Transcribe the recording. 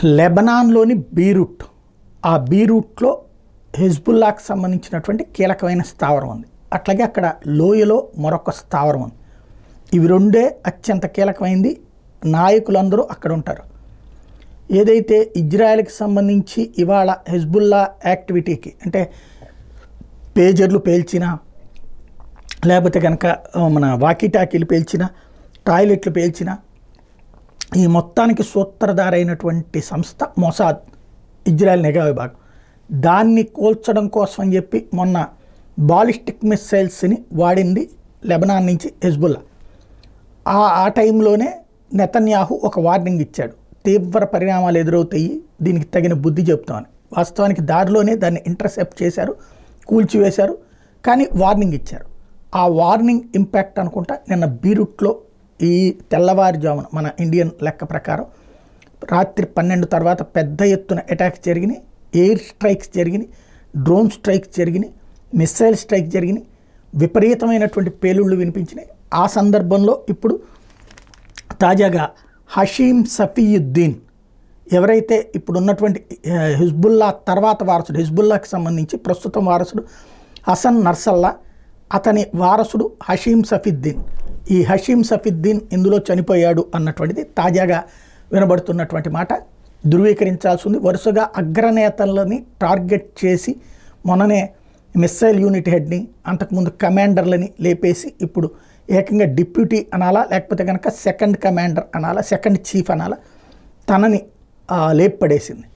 లెబనాన్లోని Beirut, ఆ బీరూట్లో హెజ్బుల్లాకు సంబంధించినటువంటి కీలకమైన స్థావరం ఉంది. అట్లాగే అక్కడ లోయలో మరొక స్థావరం ఉంది. ఇవి రెండే అత్యంత కీలకమైంది. నాయకులందరూ అక్కడ ఉంటారు. ఏదైతే ఇజ్రాయెల్కి సంబంధించి ఇవాళ హెజ్బుల్లా యాక్టివిటీకి అంటే పేజర్లు పేల్చినా, లేకపోతే కనుక మన వాకీటాకీలు పేల్చినా, టాయిలెట్లు పేల్చినా, ఈ మొత్తానికి సూత్రధారైనటువంటి సంస్థ మొసాద్, ఇజ్రాయెల్ నిఘా విభాగం. దాన్ని కూల్చడం కోసం అని చెప్పి మొన్న బాలిస్టిక్ మిస్సైల్స్ని వాడింది లెబనాన్ నుంచి హెజ్బుల్లా. ఆ టైంలోనే నెతన్యాహు ఒక వార్నింగ్ ఇచ్చాడు, తీవ్ర పరిణామాలు ఎదురవుతాయి, దీనికి తగిన బుద్ధి చెప్తామని. వాస్తవానికి దారిలోనే దాన్ని ఇంటర్సెప్ట్ చేశారు, కూల్చివేశారు, కానీ వార్నింగ్ ఇచ్చారు. ఆ వార్నింగ్ ఇంపాక్ట్ అనుకుంటా నిన్న బీరూట్లో ఈ తెల్లవారుజామున మన ఇండియన్ లెక్క ప్రకారం రాత్రి 12 తర్వాత పెద్ద ఎత్తున అటాక్స్ జరిగినాయి, ఎయిర్ స్ట్రైక్స్ జరిగినాయి, డ్రోన్ స్ట్రైక్స్ జరిగినాయి, మిస్సైల్ స్ట్రైక్ జరిగినాయి, విపరీతమైనటువంటి పేలుళ్ళు వినిపించినాయి. ఆ సందర్భంలో ఇప్పుడు తాజాగా హషీం సఫీయుద్దీన్, ఎవరైతే ఇప్పుడు ఉన్నటువంటి హిజ్బుల్లా తర్వాత వారసుడు, హిజ్బుల్లాకి సంబంధించి ప్రస్తుతం వారసుడు హసన్ నర్సల్లా, అతని వారసుడు హషీం సఫీద్దీన్, ఈ హషీం సఫీద్దీన్ ఇందులో చనిపోయాడు అన్నటువంటిది తాజాగా వినబడుతున్నటువంటి మాట. ధృవీకరించాల్సి ఉంది. వరుసగా అగ్రనేతలని టార్గెట్ చేసి మొన్ననే మిస్సైల్ యూనిట్ హెడ్ని, అంతకుముందు కమాండర్లని లేపేసి ఇప్పుడు ఏకంగా డిప్యూటీ అనాలా, లేకపోతే కనుక సెకండ్ కమాండర్ అనాలా, సెకండ్ చీఫ్ అనాలా, తనని లేపడేసింది.